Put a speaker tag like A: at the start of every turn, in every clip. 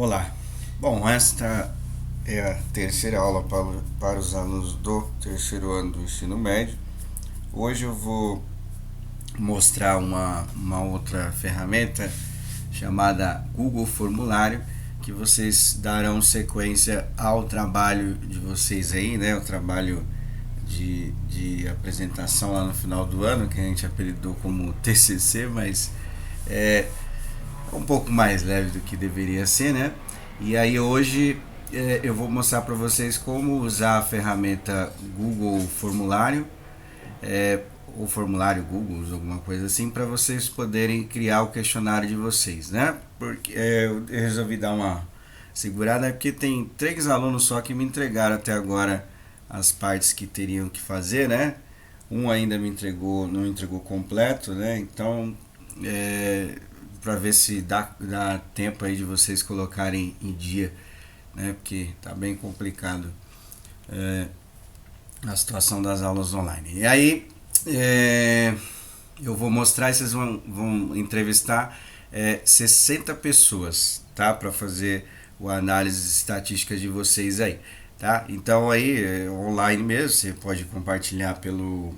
A: Olá. Bom, esta é a terceira aula para os alunos do terceiro ano do ensino médio. Hoje eu vou mostrar uma outra ferramenta chamada Google Formulário, que vocês darão sequência ao trabalho de vocês aí, né? O trabalho de apresentação lá no final do ano, que a gente apelidou como TCC, mas é um pouco mais leve do que deveria ser, né? E aí hoje eu vou mostrar para vocês como usar a ferramenta Google Formulário, ou formulário Google, alguma coisa assim, para vocês poderem criar o questionário de vocês, né? Porque eu resolvi dar uma segurada porque tem 3 alunos só que me entregaram até agora as partes que teriam que fazer, né? Um ainda me entregou, não entregou completo, né? Então, para ver se dá tempo aí de vocês colocarem em dia, né? Porque tá bem complicado a situação das aulas online. E aí, eu vou mostrar e vocês vão entrevistar 60 pessoas, tá? Para fazer a análise estatística de vocês aí, tá? Então aí, online mesmo, você pode compartilhar pelo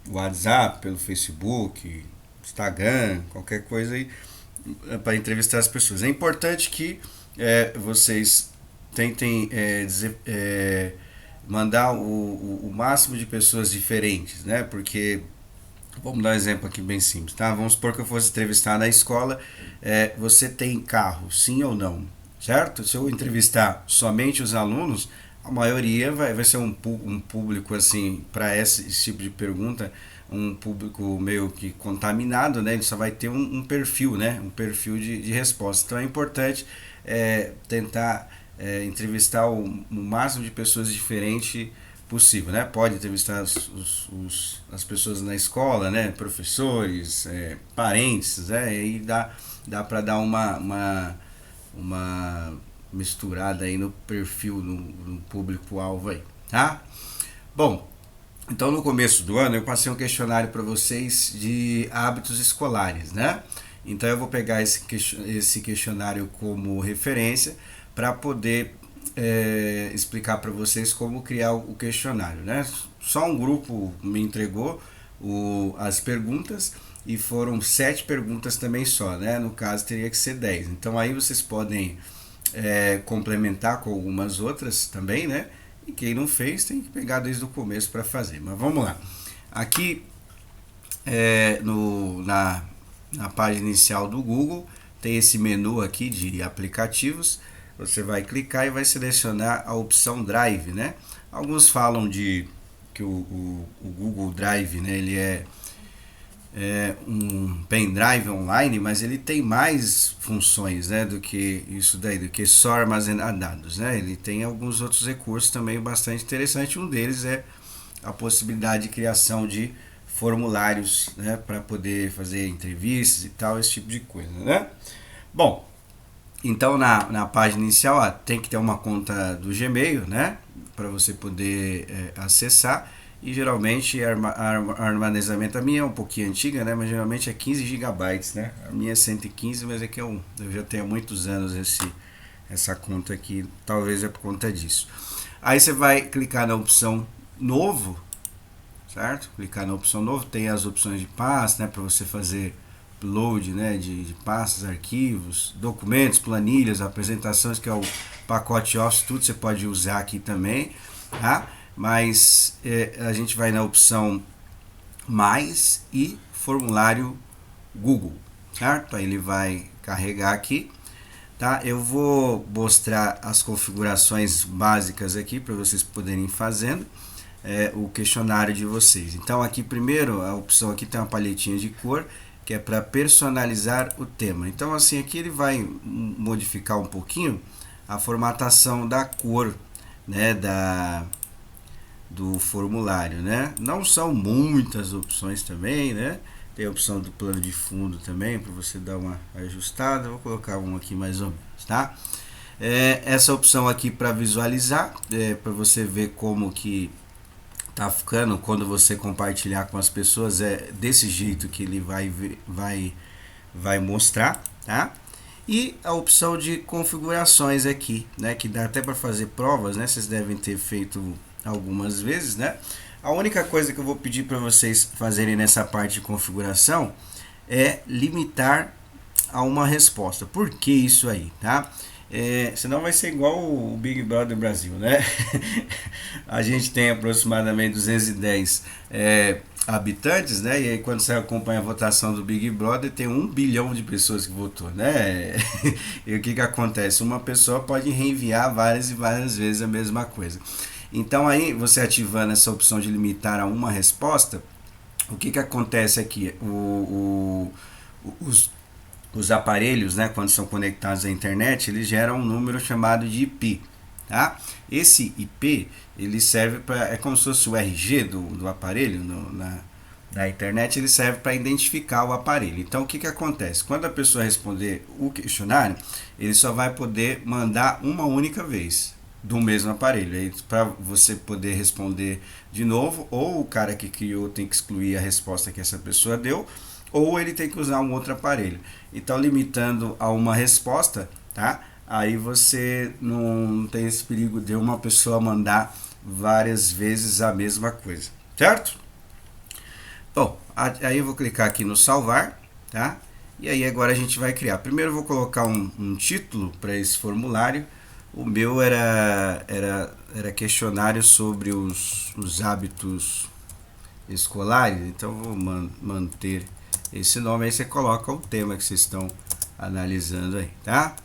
A: WhatsApp, pelo Facebook, Instagram, qualquer coisa aí, para entrevistar as pessoas. É importante que vocês tentem mandar o máximo de pessoas diferentes, né? Porque vamos dar um exemplo aqui bem simples, tá? Vamos supor que eu fosse entrevistar na escola. Você tem carro, sim ou não? Certo? Se eu entrevistar somente os alunos, a maioria vai ser um público assim, para esse tipo de pergunta, um público meio que contaminado, né? Ele só vai ter um perfil, né? Um perfil de resposta. Então é importante tentar entrevistar o máximo de pessoas diferentes possível, né? Pode entrevistar as pessoas na escola, né? Professores, parentes, né? E aí dá para dar uma misturada aí no perfil, no público-alvo aí, tá? Bom, então no começo do ano eu passei um questionário para vocês de hábitos escolares, né? Então eu vou pegar esse questionário como referência para poder explicar para vocês como criar o questionário, né? Só um grupo me entregou as perguntas e foram 7 perguntas também só, né? No caso teria que ser 10. Então aí vocês podem complementar com algumas outras também, né? E quem não fez tem que pegar desde o começo para fazer. Mas vamos lá. Aqui na página inicial do Google tem esse menu aqui de aplicativos. Você vai clicar e vai selecionar a opção Drive, né? Alguns falam que o Google Drive, né, ele é um pendrive online, mas ele tem mais funções, né, do que isso daí, do que só armazenar dados, né? Ele tem alguns outros recursos também bastante interessantes. Um deles é a possibilidade de criação de formulários, né, para poder fazer entrevistas e tal, esse tipo de coisa, né? Bom, então na página inicial tem que ter uma conta do Gmail, né, para você poder acessar. E geralmente armazenamento, a minha é um pouquinho antiga, né, mas geralmente é 15 gigabytes, né? A minha é 115, mas é que eu já tenho há muitos anos essa conta aqui, talvez é por conta disso. Aí você vai clicar na opção novo, certo? Clicar na opção novo, tem as opções de pasta, né, para você fazer upload, né, de pastas, arquivos, documentos, planilhas, apresentações, que é o pacote Office, tudo você pode usar aqui também, tá? Mas a gente vai na opção mais e formulário Google, certo? Aí ele vai carregar aqui, tá? Eu vou mostrar as configurações básicas aqui para vocês poderem ir fazendo o questionário de vocês. Então aqui primeiro a opção aqui tem uma palhetinha de cor que é para personalizar o tema. Então assim aqui ele vai modificar um pouquinho a formatação da cor, né, do formulário, né? Não são muitas opções também, né? Tem a opção do plano de fundo também para você dar uma ajustada. Vou colocar um aqui mais ou menos, tá? Essa opção aqui para visualizar, para você ver como que tá ficando quando você compartilhar com as pessoas, é desse jeito que ele vai mostrar, tá? E a opção de configurações aqui, né, que dá até para fazer provas, né, vocês devem ter feito algumas vezes, né. A única coisa que eu vou pedir para vocês fazerem nessa parte de configuração é limitar a uma resposta. Por que isso aí, tá? Senão vai ser igual o Big Brother Brasil, né? A gente tem aproximadamente 210 habitantes, né? E aí quando você acompanha a votação do Big Brother, tem 1 bilhão de pessoas que votou, né? E o que acontece? Uma pessoa pode reenviar várias e várias vezes a mesma coisa. Então aí, você ativando essa opção de limitar a uma resposta, o que acontece aqui? Os aparelhos, né, quando são conectados à internet, eles geram um número chamado de IP. Tá? Esse IP ele serve para, é como se fosse o RG do aparelho na internet, ele serve para identificar o aparelho. Então o que acontece? Quando a pessoa responder o questionário, ele só vai poder mandar uma única vez do mesmo aparelho. Para você poder responder de novo, ou o cara que criou tem que excluir a resposta que essa pessoa deu, ou ele tem que usar um outro aparelho. Então, limitando a uma resposta, tá? Aí você não tem esse perigo de uma pessoa mandar várias vezes a mesma coisa, certo? Bom, aí eu vou clicar aqui no salvar, tá? E aí agora a gente vai criar. Primeiro eu vou colocar um título para esse formulário. O meu era questionário sobre os hábitos escolares, então vou manter esse nome. Aí você coloca o tema que vocês estão analisando aí, tá?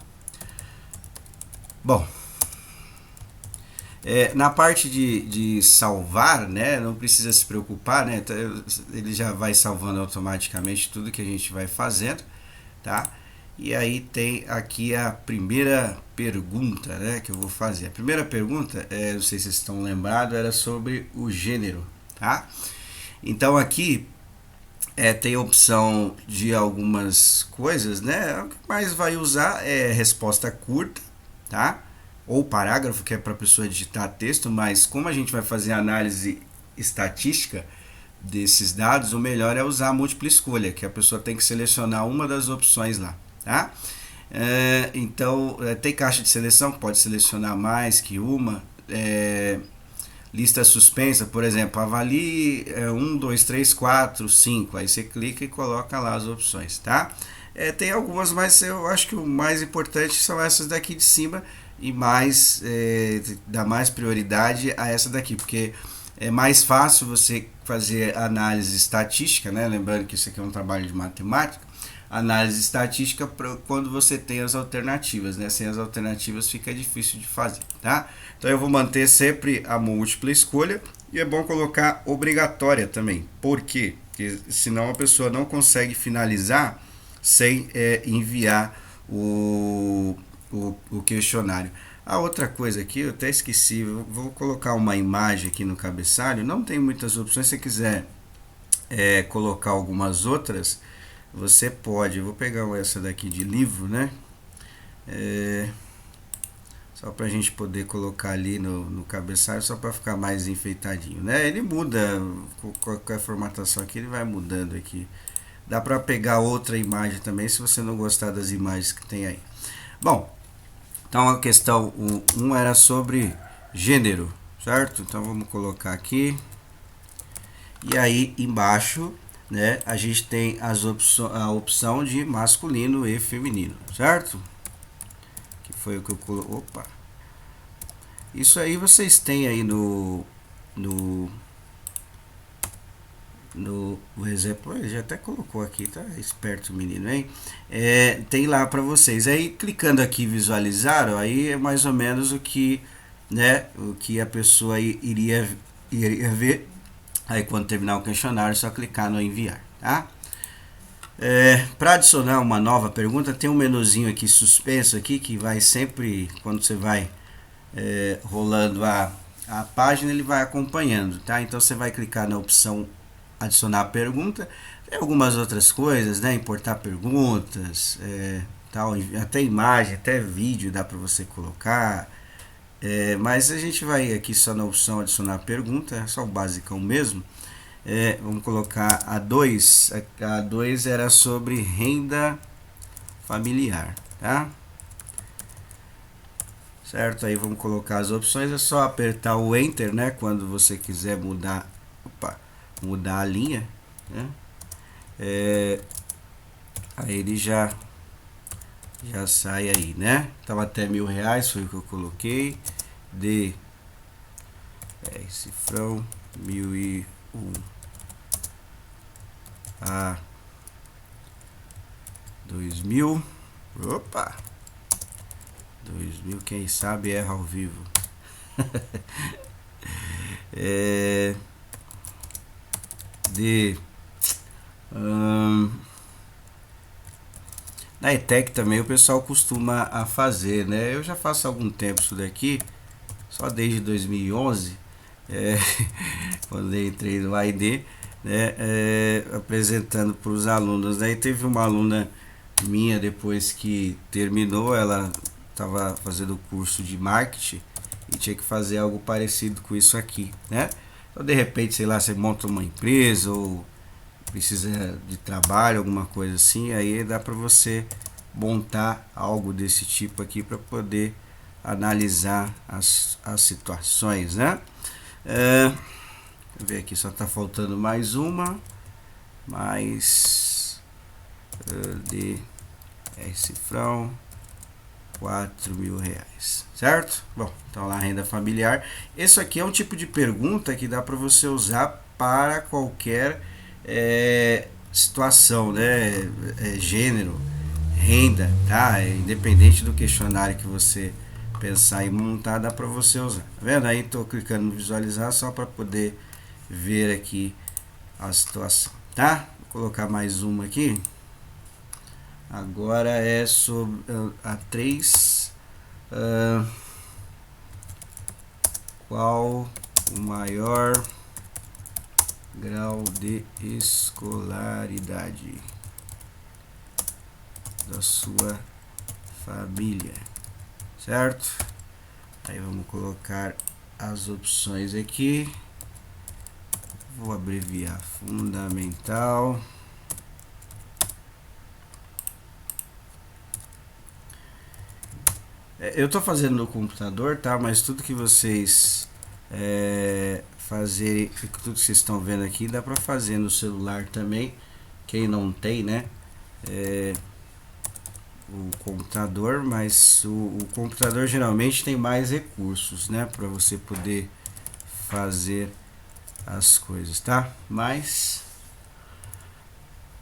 A: Bom, na parte de salvar, né, não precisa se preocupar, né, ele já vai salvando automaticamente tudo que a gente vai fazendo, tá? E aí tem aqui a primeira pergunta, né, que eu vou fazer. A primeira pergunta, não sei se vocês estão lembrados, era sobre o gênero, tá? Então aqui tem a opção de algumas coisas, né? O que mais vai usar é resposta curta, tá? Ou parágrafo, que é para a pessoa digitar texto, mas como a gente vai fazer análise estatística desses dados, o melhor é usar a múltipla escolha, que a pessoa tem que selecionar uma das opções lá, tá? Então, tem caixa de seleção, pode selecionar mais que uma. Lista suspensa, por exemplo, avalie 1, 2, 3, 4, 5. Aí você clica e coloca lá as opções, tá? Tem algumas, mas eu acho que o mais importante são essas daqui de cima e dá mais prioridade a essa daqui, porque é mais fácil você fazer análise estatística, né? Lembrando que isso aqui é um trabalho de matemática. Análise estatística quando você tem as alternativas, né? Sem as alternativas fica difícil de fazer, tá? Então eu vou manter sempre a múltipla escolha e é bom colocar obrigatória também. Por quê? Porque senão a pessoa não consegue finalizar sem enviar o questionário. A outra coisa aqui, eu até esqueci, eu vou colocar uma imagem aqui no cabeçalho, não tem muitas opções, se você quiser colocar algumas outras, você pode. Eu vou pegar essa daqui de livro, né? Só para a gente poder colocar ali no cabeçalho, só para ficar mais enfeitadinho, né? Ele muda, com qualquer formatação aqui, ele vai mudando aqui. Dá para pegar outra imagem também, se você não gostar das imagens que tem aí. Bom, então a questão 1 era sobre gênero, certo? Então vamos colocar aqui. E aí embaixo, né, a gente tem a opção de masculino e feminino, certo? Que foi o que eu coloquei. Opa! Isso aí vocês têm aí no exemplo, ele já até colocou aqui, tá esperto o menino, hein? Tem lá para vocês. Aí clicando aqui visualizar, ó, aí é mais ou menos o que, né, o que a pessoa iria ver. Aí quando terminar o questionário, é só clicar no enviar, tá? Para adicionar uma nova pergunta, tem um menuzinho aqui suspenso aqui que vai sempre, quando você vai rolando a página, ele vai acompanhando, tá? Então você vai clicar na opção adicionar pergunta. Tem algumas outras coisas, né? Importar perguntas, tal, até imagem, até vídeo dá para você colocar. Mas a gente vai aqui só na opção adicionar pergunta, é só o basicão mesmo. Vamos colocar a 2. A 2 era sobre renda familiar. tá? Certo? Aí vamos colocar as opções, é só apertar o Enter, né? Quando você quiser mudar, mudar a linha, né? Aí ele já sai aí, né? Então até R$ 1.000 foi o que eu coloquei. D cifrão 1001 a 2000. Opa! 2000, quem sabe erra ao vivo. De na ETEC também o pessoal costuma a fazer, né? Eu já faço há algum tempo isso daqui, só desde 2011, quando eu entrei no AID, né? Apresentando para os alunos. Daí teve uma aluna minha, depois que terminou, ela estava fazendo o curso de marketing e tinha que fazer algo parecido com isso aqui, né? Então, de repente, sei lá, você monta uma empresa ou precisa de trabalho, alguma coisa assim, aí dá para você montar algo desse tipo aqui para poder analisar as situações, né? Deixa eu ver aqui, só está faltando mais uma, mais de cifrão, R$ 4.000, certo? Bom, então lá renda familiar. Isso aqui é um tipo de pergunta que dá para você usar para qualquer situação, né? Gênero, renda, tá? Independente do questionário que você pensar em montar, dá para você usar. Tá vendo? Aí estou clicando no visualizar só para poder ver aqui a situação, tá? Vou colocar mais uma aqui. Agora é sobre a 3. Qual o maior grau de escolaridade da sua família, certo? Aí vamos colocar as opções aqui. Vou abreviar: fundamental, eu estou fazendo no computador, tá? Mas tudo que vocês fazerem, tudo que vocês estão vendo aqui, dá para fazer no celular também. Quem não tem, né? O computador, mas o computador geralmente tem mais recursos, né? Para você poder fazer as coisas, tá? Mas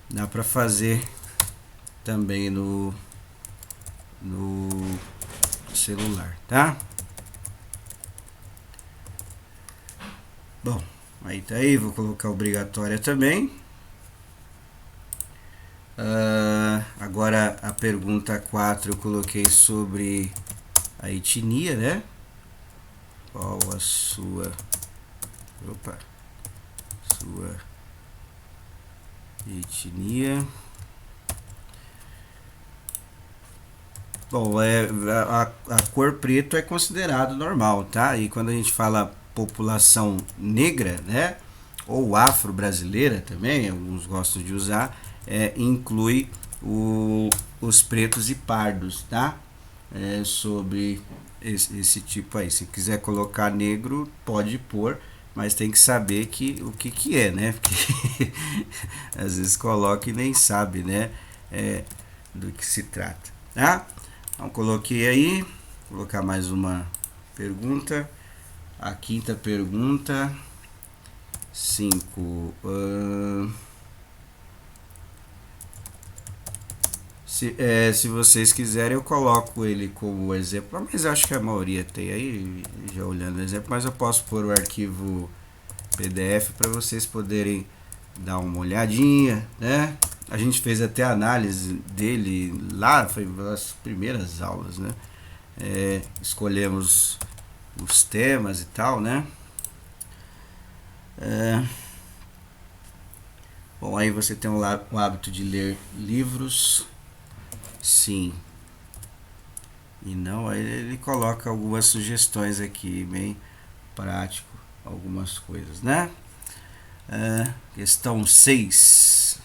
A: dá para fazer também no celular, tá? Bom, aí tá aí, vou colocar obrigatória também. Agora a pergunta 4 eu coloquei sobre a etnia, né? Qual a sua etnia? Bom, a cor preto é considerado normal, tá? E quando a gente fala população negra, né? Ou afro-brasileira também, alguns gostam de usar, inclui os pretos e pardos, tá? Sobre esse tipo aí. Se quiser colocar negro, pode pôr, mas tem que saber o que é, né? Porque às vezes coloca e nem sabe, né? Do que se trata, tá? Então coloquei aí, vou colocar mais uma pergunta. A quinta pergunta, 5. Se vocês quiserem, eu coloco ele como exemplo, mas acho que a maioria tem aí, já olhando o exemplo, mas eu posso pôr o arquivo PDF para vocês poderem dar uma olhadinha, né? A gente fez até análise dele lá, foi as primeiras aulas, né? Escolhemos os temas e tal, né? Bom, aí você tem o hábito de ler livros, sim e não. Aí ele coloca algumas sugestões aqui, bem prático, algumas coisas, né? Questão 6.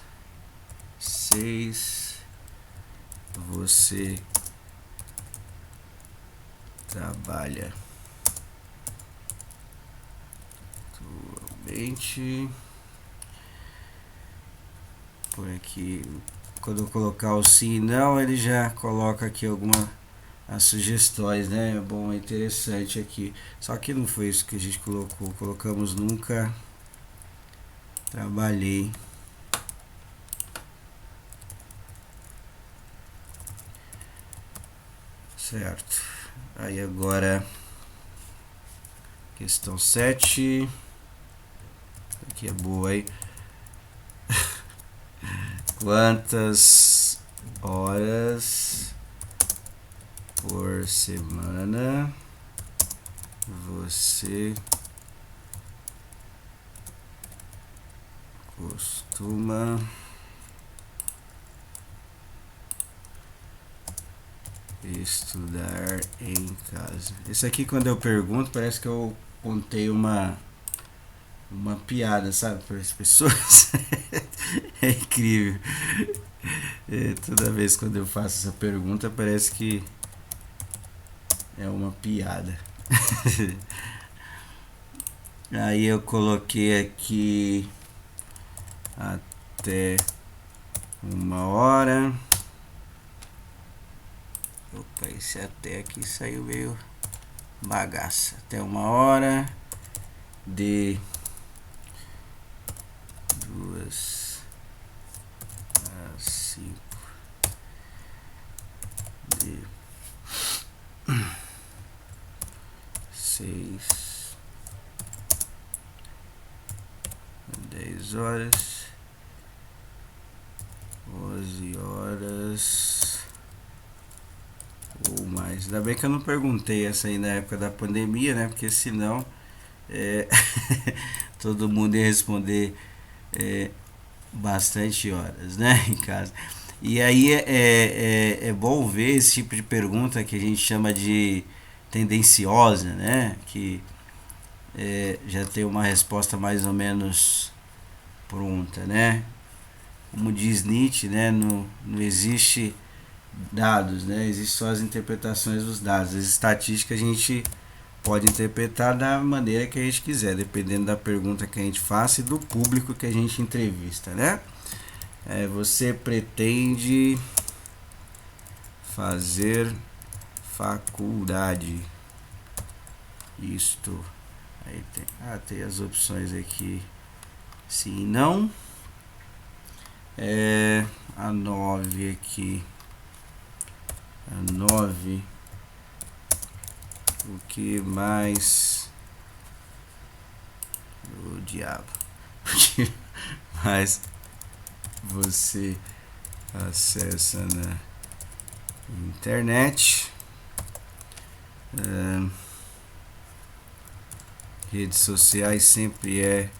A: Você trabalha atualmente. Por aqui, quando eu colocar o sim e não, ele já coloca aqui alguma as sugestões, né? Bom, é interessante aqui. Só que não foi isso que a gente colocou. Colocamos nunca trabalhei. Certo. Aí agora questão 7. Aqui é boa aí. Quantas horas por semana você costuma estudar em casa? Esse aqui, quando eu pergunto, parece que eu contei uma piada, sabe, para as pessoas. É incrível. Toda vez quando eu faço essa pergunta, parece que é uma piada. Aí eu coloquei aqui até 1 hora. Opa, esse até aqui saiu meio bagaça. Até 1 hora de 2 a 5 de 6 a 10 horas, 11 horas ou mais. Ainda bem que eu não perguntei essa aí na época da pandemia, né? Porque senão todo mundo ia responder bastante horas, né? Em casa. E aí é bom ver esse tipo de pergunta que a gente chama de tendenciosa, né? Que já tem uma resposta mais ou menos pronta, né? Como diz Nietzsche, né? Não existe dados, né? Existem só as interpretações dos dados. As estatísticas a gente pode interpretar da maneira que a gente quiser, dependendo da pergunta que a gente faça e do público que a gente entrevista, né? Você pretende fazer faculdade? Isto. Aí tem as opções aqui. Sim e não. A 9 aqui. A 9. O que mais? O diabo. O que mais você acessa na internet? Redes sociais sempre é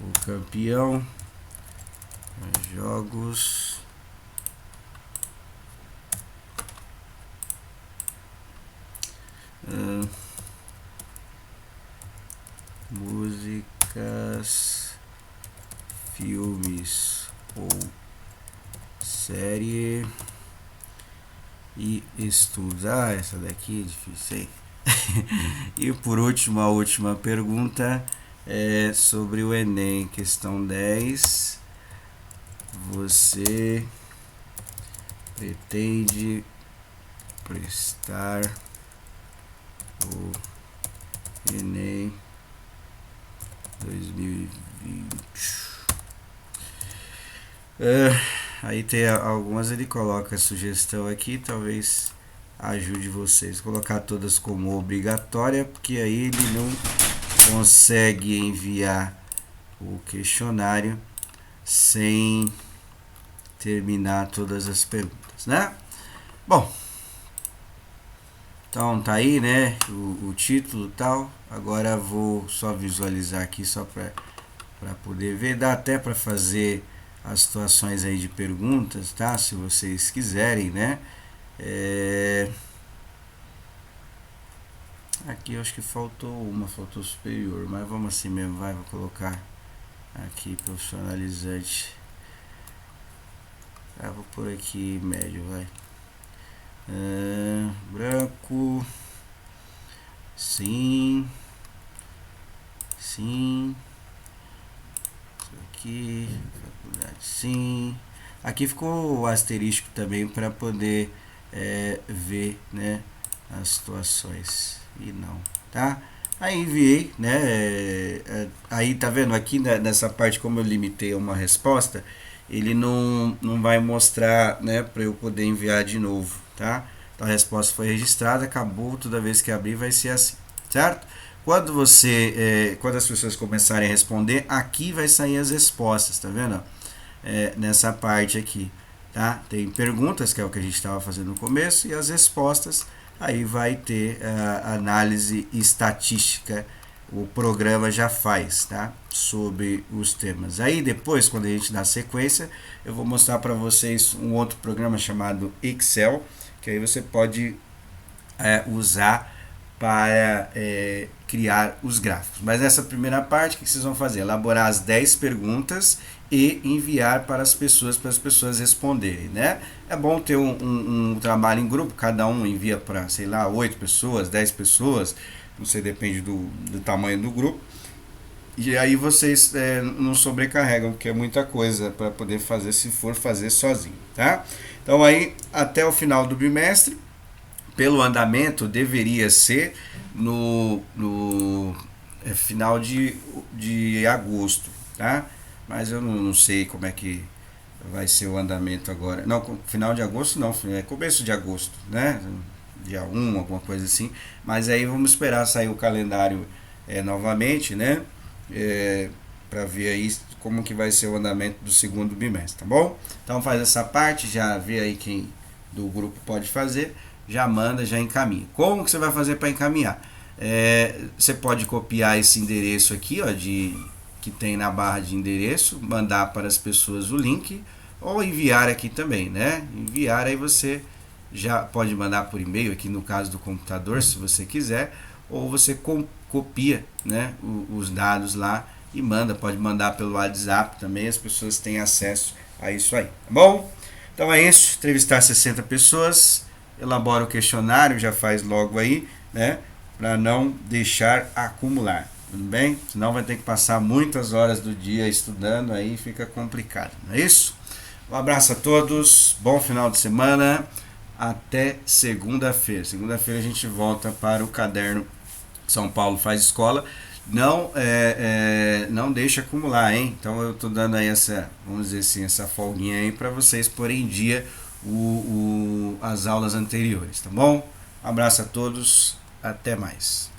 A: o campeão. Jogos. Músicas, filmes ou série e estudar. Essa daqui é difícil, hein? E por último, a última pergunta é sobre o Enem, questão 10. Você pretende prestar o Enem 2020? Aí tem algumas, ele coloca a sugestão aqui, talvez ajude vocês. Colocar todas como obrigatória, porque aí ele não consegue enviar o questionário sem terminar todas as perguntas, né? Bom, então tá aí, né? O título e tal. Agora vou só visualizar aqui só para poder ver. Dá até para fazer as situações aí de perguntas, tá? Se vocês quiserem, né? Aqui eu acho que faltou superior, mas vamos assim mesmo, vou colocar aqui profissionalizante. Vou por aqui médio, vai. Branco. sim, sim, isso aqui, faculdade, sim. Aqui ficou o asterisco também para poder ver, né, as situações. E não, tá? Aí enviei, né? Aí tá vendo aqui nessa parte, como eu limitei a uma resposta, ele não vai mostrar, né, para eu poder enviar de novo, tá? Então a resposta foi registrada, acabou, toda vez que abrir vai ser assim, certo? Quando as pessoas começarem a responder, aqui vai sair as respostas, tá vendo? Nessa parte aqui, tá? Tem perguntas, que é o que a gente estava fazendo no começo, e as respostas, aí vai ter a análise estatística, o programa já faz, tá? Sobre os temas. Aí depois, quando a gente dá sequência, eu vou mostrar para vocês um outro programa chamado Excel, que aí você pode usar para criar os gráficos. Mas nessa primeira parte, o que vocês vão fazer? Elaborar as 10 perguntas e enviar para as pessoas responderem, né? É bom ter um trabalho em grupo, cada um envia para, sei lá, 8 pessoas, 10 pessoas, não sei, depende do tamanho do grupo. E aí vocês não sobrecarregam, porque é muita coisa para poder fazer se for fazer sozinho, tá? Então aí, até o final do bimestre, pelo andamento, deveria ser no final de agosto, tá? Mas eu não sei como é que vai ser o andamento agora. Não, final de agosto não, é começo de agosto, né? Dia 1, alguma coisa assim. Mas aí vamos esperar sair o calendário novamente, né? Para ver aí como que vai ser o andamento do segundo bimestre, tá bom? Então faz essa parte, já vê aí quem do grupo pode fazer, já manda, já encaminha. Como que você vai fazer para encaminhar? Você pode copiar esse endereço aqui, ó, que tem na barra de endereço, mandar para as pessoas o link, ou enviar aqui também, né? Enviar, aí você já pode mandar por e-mail, aqui no caso do computador, se você quiser, ou você copia, né, os dados lá e manda, pode mandar pelo WhatsApp também, as pessoas têm acesso a isso aí, tá bom? Então é isso, entrevistar 60 pessoas, elabora o questionário, já faz logo aí, né, para não deixar acumular, tudo bem? Senão vai ter que passar muitas horas do dia estudando, aí fica complicado, não é isso? Um abraço a todos, bom final de semana, até segunda-feira. Segunda-feira a gente volta para o caderno São Paulo Faz Escola. Não deixe acumular, hein? Então eu tô dando aí essa, vamos dizer assim, essa folguinha aí para vocês porem em dia as aulas anteriores, tá bom? Um abraço a todos, até mais.